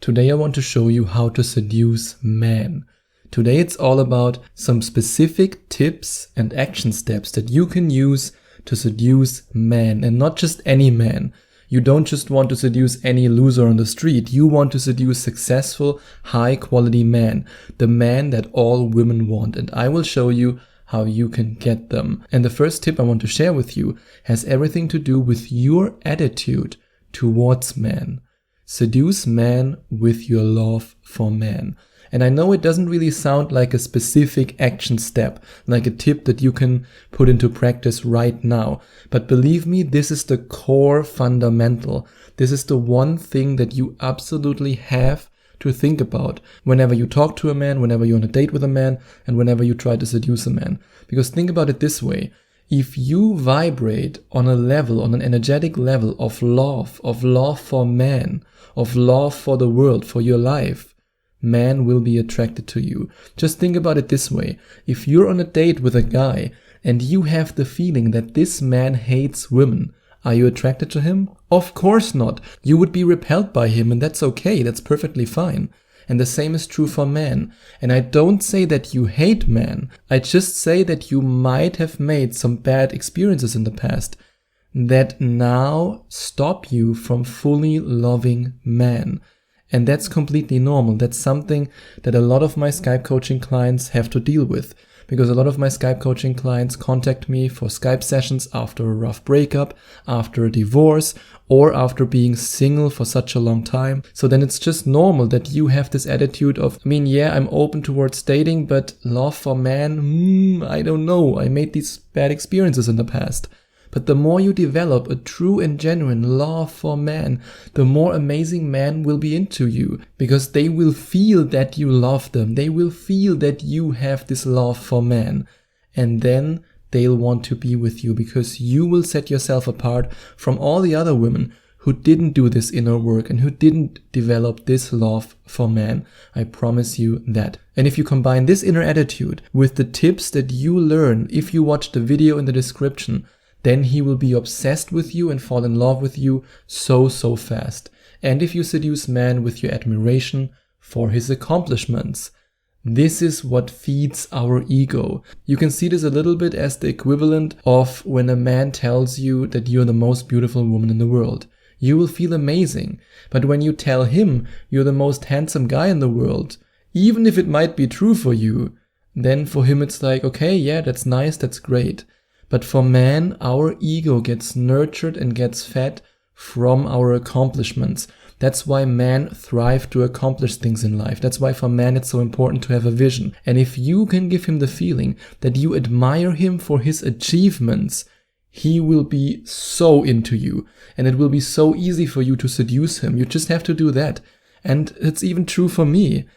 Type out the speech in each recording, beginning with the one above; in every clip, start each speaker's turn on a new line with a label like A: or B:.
A: Today I want to show you how to seduce men. Today it's all about some specific tips and action steps that you can use to seduce men, and not just any man. You don't just want to seduce any loser on the street. You want to seduce successful, high-quality men, the man that all women want, and I will show you how you can get them. And the first tip I want to share with you has everything to do with your attitude towards men. Seduce men with your love for men. And I know it doesn't really sound like a specific action step, like a tip that you can put into practice right now. But believe me, this is the core fundamental. This is the one thing that you absolutely have to think about whenever you talk to a man, whenever you're on a date with a man, and whenever you try to seduce a man. Because think about it this way. If you vibrate on a level, on an energetic level of love for man, of love for the world, for your life, man will be attracted to you. Just think about it this way. If you're on a date with a guy and you have the feeling that this man hates women, are you attracted to him? Of course not. You would be repelled by him, and that's okay. That's perfectly fine. And the same is true for men. And I don't say that you hate men. I just say that you might have made some bad experiences in the past that now stop you from fully loving men. And that's completely normal. That's something that a lot of my Skype coaching clients have to deal with. Because a lot of my Skype coaching clients contact me for Skype sessions after a rough breakup, after a divorce, or after being single for such a long time. So then it's just normal that you have this attitude of, yeah, I'm open towards dating, but love for men, I don't know. I made these bad experiences in the past. But the more you develop a true and genuine love for men, the more amazing men will be into you, because they will feel that you love them. They will feel that you have this love for men, and then they'll want to be with you, because you will set yourself apart from all the other women who didn't do this inner work and who didn't develop this love for men. I promise you that. And if you combine this inner attitude with the tips that you learn if you watch the video in the description, then he will be obsessed with you and fall in love with you so fast. And if you seduce men with your admiration for his accomplishments, this is what feeds our ego. You can see this a little bit as the equivalent of when a man tells you that you're the most beautiful woman in the world. You will feel amazing. But when you tell him you're the most handsome guy in the world, even if it might be true for you, then for him it's like, okay, yeah, that's nice, that's great. But for man, our ego gets nurtured and gets fed from our accomplishments. That's why men thrive to accomplish things in life. That's why for man it's so important to have a vision. And if you can give him the feeling that you admire him for his achievements, he will be so into you. And it will be so easy for you to seduce him. You just have to do that. And it's even true for me.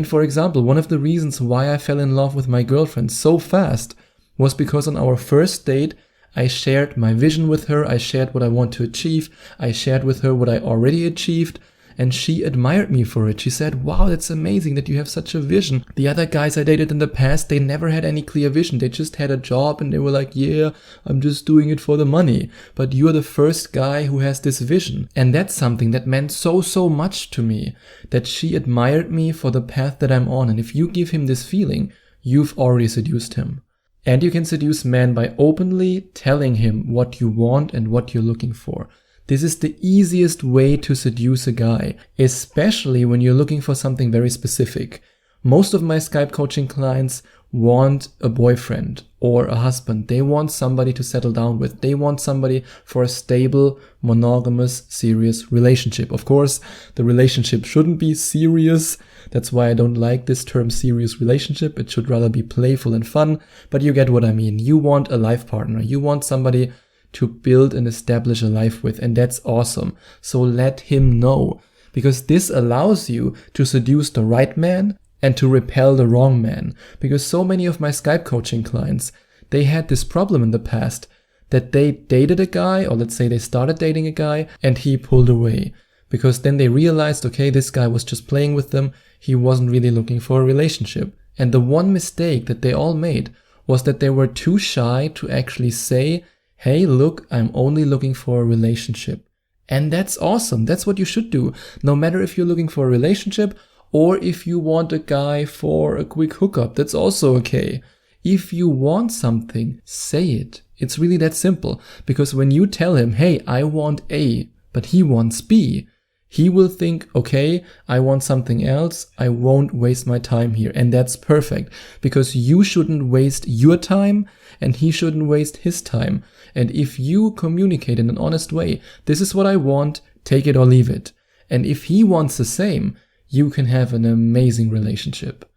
A: For example, one of the reasons why I fell in love with my girlfriend so fast was because on our first date, I shared my vision with her, I shared what I want to achieve, I shared with her what I already achieved, and she admired me for it. She said, wow, that's amazing that you have such a vision. The other guys I dated in the past, they never had any clear vision. They just had a job and they were like, yeah, I'm just doing it for the money. But you're the first guy who has this vision. And that's something that meant so much to me, that she admired me for the path that I'm on. And if you give him this feeling, you've already seduced him. And you can seduce men by openly telling him what you want and what you're looking for. This is the easiest way to seduce a guy, especially when you're looking for something very specific. Most of my Skype coaching clients want a boyfriend or a husband. They want somebody to settle down with. They want somebody for a stable, monogamous, serious relationship. Of course, the relationship shouldn't be serious. That's why I don't like this term serious relationship. It should rather be playful and fun. But you get what I mean. You want a life partner. You want somebody to build and establish a life with. And that's awesome. So let him know. Because this allows you to seduce the right man and to repel the wrong man. Because so many of my Skype coaching clients, they had this problem in the past that they dated a guy, or let's say they started dating a guy, and he pulled away. Because then they realized, okay, this guy was just playing with them. He wasn't really looking for a relationship. And the one mistake that they all made was that they were too shy to actually say, hey, look, I'm only looking for a relationship. And that's awesome. That's what you should do. No matter if you're looking for a relationship or if you want a guy for a quick hookup, that's also okay. If you want something, say it. It's really that simple. Because when you tell him, hey, I want A, but he wants B, he will think, okay, I want something else. I won't waste my time here. And that's perfect because you shouldn't waste your time and he shouldn't waste his time. And if you communicate in an honest way, this is what I want, take it or leave it. And if he wants the same, you can have an amazing relationship.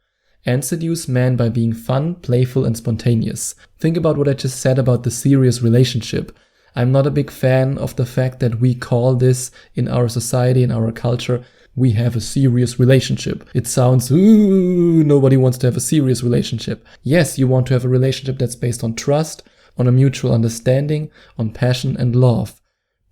A: And seduce men by being fun, playful, and spontaneous. Think about what I just said about the serious relationship. I'm not a big fan of the fact that we call this in our society, in our culture, we have a serious relationship. It sounds, ooh, nobody wants to have a serious relationship. Yes, you want to have a relationship that's based on trust, on a mutual understanding, on passion and love.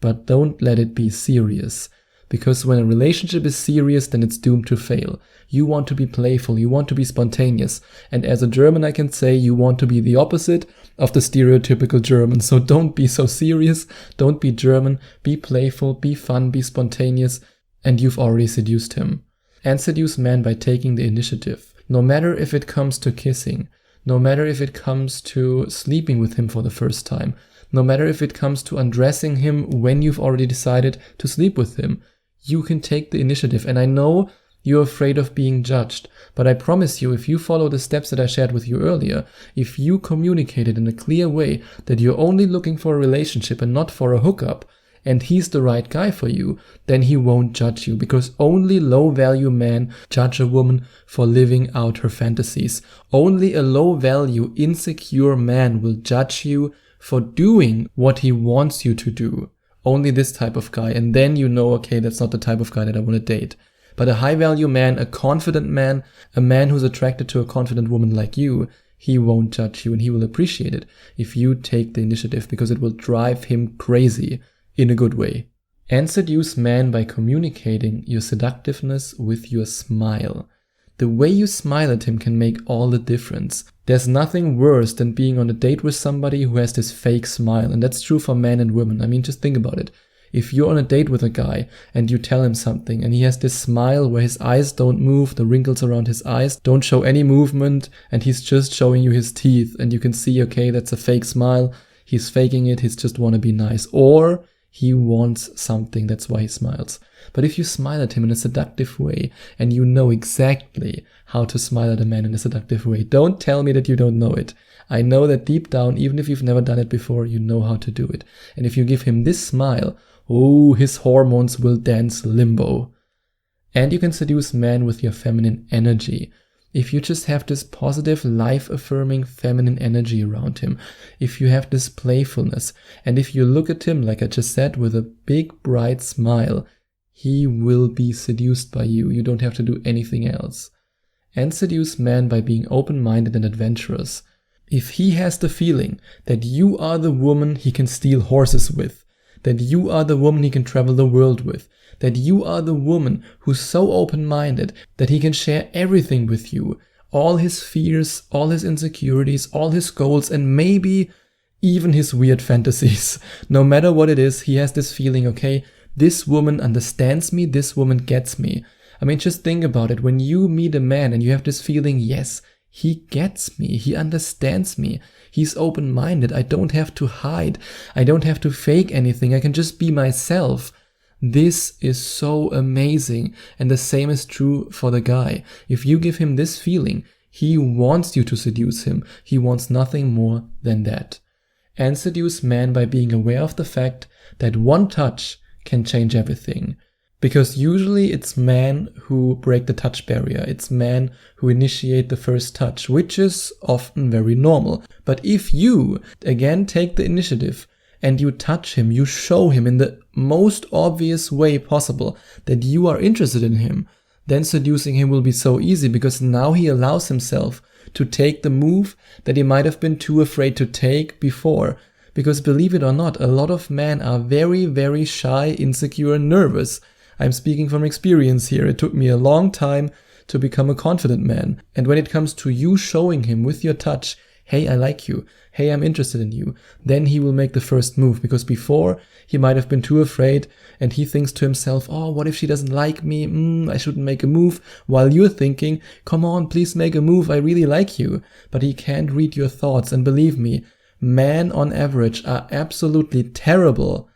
A: But don't let it be serious. Because when a relationship is serious, then it's doomed to fail. You want to be playful, you want to be spontaneous. And as a German, I can say you want to be the opposite of the stereotypical German. So don't be so serious, don't be German, be playful, be fun, be spontaneous, and you've already seduced him. And seduce men by taking the initiative. No matter if it comes to kissing, no matter if it comes to sleeping with him for the first time, no matter if it comes to undressing him when you've already decided to sleep with him, you can take the initiative. And I know you're afraid of being judged, but I promise you, if you follow the steps that I shared with you earlier, if you communicate it in a clear way that you're only looking for a relationship and not for a hookup, and he's the right guy for you, then he won't judge you, because only low-value men judge a woman for living out her fantasies. Only a low-value, insecure man will judge you for doing what he wants you to do. Only this type of guy. And then you know, okay, that's not the type of guy that I want to date. But a high-value man, a confident man, a man who's attracted to a confident woman like you, he won't judge you and he will appreciate it if you take the initiative, because it will drive him crazy in a good way. And seduce men by communicating your seductiveness with your smile. The way you smile at him can make all the difference. There's nothing worse than being on a date with somebody who has this fake smile. And that's true for men and women. I mean, just think about it. If you're on a date with a guy and you tell him something and he has this smile where his eyes don't move, the wrinkles around his eyes don't show any movement, and he's just showing you his teeth and you can see, okay, that's a fake smile. He's faking it. He's just want to be nice. Or he wants something. That's why he smiles. But if you smile at him in a seductive way, and you know exactly how to smile at a man in a seductive way, don't tell me that you don't know it. I know that deep down, even if you've never done it before, you know how to do it. And if you give him this smile, oh, his hormones will dance limbo. And you can seduce men with your feminine energy. If you just have this positive, life-affirming feminine energy around him, if you have this playfulness, and if you look at him, like I just said, with a big, bright smile, he will be seduced by you. You don't have to do anything else. And seduce men by being open-minded and adventurous. If he has the feeling that you are the woman he can steal horses with, that you are the woman he can travel the world with, that you are the woman who's so open-minded that he can share everything with you, all his fears, all his insecurities, all his goals, and maybe even his weird fantasies. No matter what it is, he has this feeling, okay, this woman understands me, this woman gets me. I mean, just think about it. When you meet a man and you have this feeling, yes, he gets me, he understands me, he's open-minded, I don't have to hide, I don't have to fake anything, I can just be myself. This is so amazing. And the same is true for the guy. If you give him this feeling, he wants you to seduce him. He wants nothing more than that. And seduce men by being aware of the fact that one touch can change everything. Because usually it's men who break the touch barrier. It's men who initiate the first touch, which is often very normal. But if you, again, take the initiative and you touch him, you show him in the most obvious way possible that you are interested in him, then seducing him will be so easy, because now he allows himself to take the move that he might have been too afraid to take before. Because believe it or not, a lot of men are very, very shy, insecure, and nervous. I'm speaking from experience here. It took me a long time to become a confident man. And when it comes to you showing him with your touch, hey, I like you, hey, I'm interested in you, then he will make the first move. Because before, he might have been too afraid and he thinks to himself, oh, what if she doesn't like me? I shouldn't make a move. While you're thinking, come on, please make a move, I really like you. But he can't read your thoughts. And believe me, men on average are absolutely terrible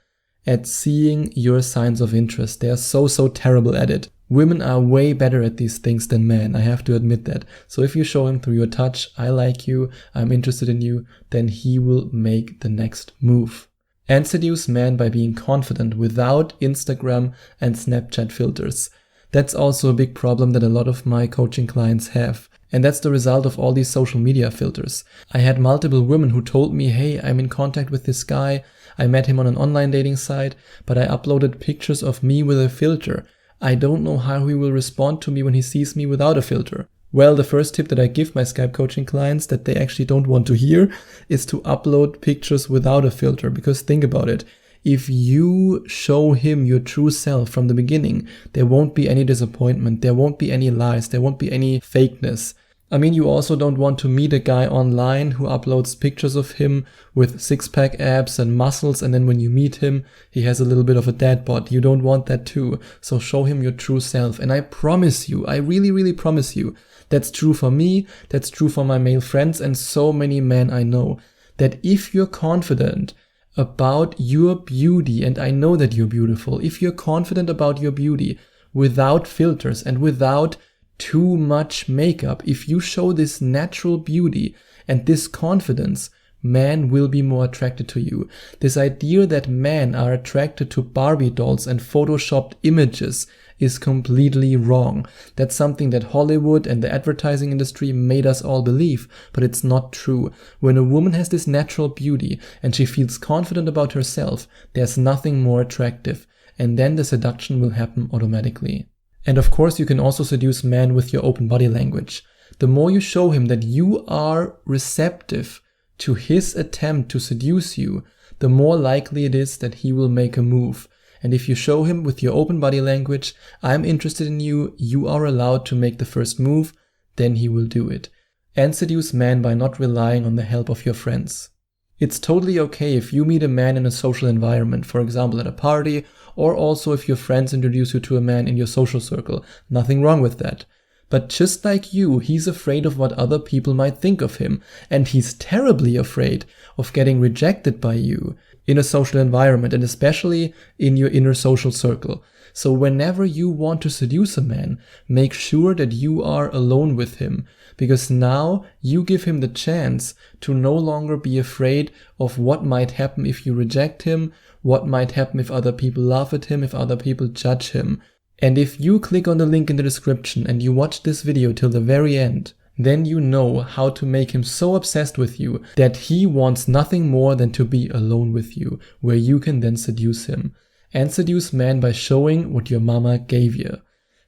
A: at seeing your signs of interest. They are so terrible at it. Women are way better at these things than men, I have to admit that. So if you show him through your touch, I like you, I'm interested in you, then he will make the next move. And seduce men by being confident without Instagram and Snapchat filters. That's also a big problem that a lot of my coaching clients have. And that's the result of all these social media filters. I had multiple women who told me, hey, I'm in contact with this guy. I met him on an online dating site, but I uploaded pictures of me with a filter. I don't know how he will respond to me when he sees me without a filter. Well, the first tip that I give my Skype coaching clients that they actually don't want to hear is to upload pictures without a filter. Because think about it. If you show him your true self from the beginning, there won't be any disappointment, there won't be any lies, there won't be any fakeness. I mean, you also don't want to meet a guy online who uploads pictures of him with six-pack abs and muscles, and then when you meet him, he has a little bit of a dad bod. You don't want that too. So show him your true self. And I promise you, I really promise you, that's true for me, that's true for my male friends and so many men I know, that if you're confident about your beauty, and I know that you're beautiful, if you're confident about your beauty without filters and without too much makeup, if you show this natural beauty and this confidence, men will be more attracted to you. This idea that men are attracted to Barbie dolls and photoshopped images is completely wrong. That's something that Hollywood and the advertising industry made us all believe, but it's not true. When a woman has this natural beauty and she feels confident about herself, there's nothing more attractive, and then the seduction will happen automatically. And of course, you can also seduce men with your open body language. The more you show him that you are receptive to his attempt to seduce you, the more likely it is that he will make a move. And if you show him with your open body language, I'm interested in you, you are allowed to make the first move, then he will do it. And seduce men by not relying on the help of your friends. It's totally okay if you meet a man in a social environment, for example at a party, or also if your friends introduce you to a man in your social circle. Nothing wrong with that. But just like you, he's afraid of what other people might think of him, and he's terribly afraid of getting rejected by you in a social environment, and especially in your inner social circle. So whenever you want to seduce a man, make sure that you are alone with him, because now you give him the chance to no longer be afraid of what might happen if you reject him, what might happen if other people laugh at him, if other people judge him. And if you click on the link in the description and you watch this video till the very end, then you know how to make him so obsessed with you that he wants nothing more than to be alone with you, where you can then seduce him. And seduce men by showing what your mama gave you.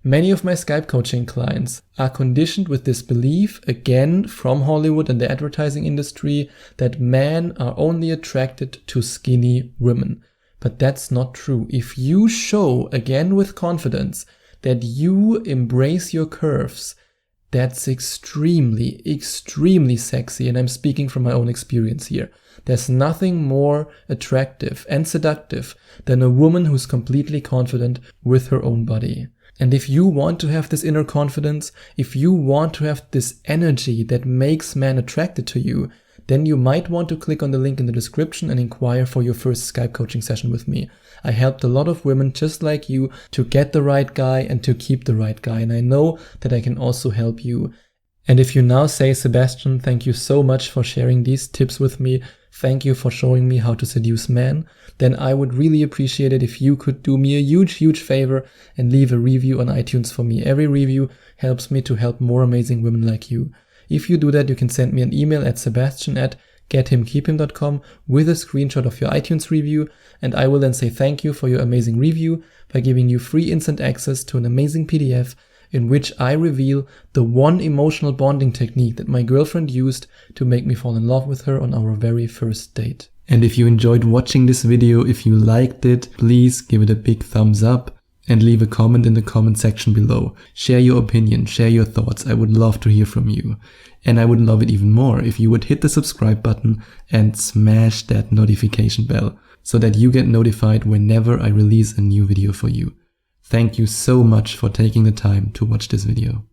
A: Many of my Skype coaching clients are conditioned with this belief, again from Hollywood and the advertising industry, that men are only attracted to skinny women. But that's not true. If you show, again with confidence, that you embrace your curves, that's extremely sexy, and I'm speaking from my own experience here. There's nothing more attractive and seductive than a woman who's completely confident with her own body. And if you want to have this inner confidence, if you want to have this energy that makes men attracted to you, then you might want to click on the link in the description and inquire for your first Skype coaching session with me. I helped a lot of women just like you to get the right guy and to keep the right guy, and I know that I can also help you. And if you now say, Sebastian, thank you so much for sharing these tips with me, thank you for showing me how to seduce men, then I would really appreciate it if you could do me a huge favor and leave a review on iTunes for me. Every review helps me to help more amazing women like you. If you do that, you can send me an email at sebastian@gethimkeephim.com with a screenshot of your iTunes review, and I will then say thank you for your amazing review by giving you free instant access to an amazing PDF in which I reveal the one emotional bonding technique that my girlfriend used to make me fall in love with her on our very first date. And if you enjoyed watching this video, if you liked it, please give it a big thumbs up. and leave a comment in the comment section below. Share your opinion, share your thoughts. I would love to hear from you. And I would love it even more if you would hit the subscribe button and smash that notification bell so that you get notified whenever I release a new video for you. Thank you so much for taking the time to watch this video.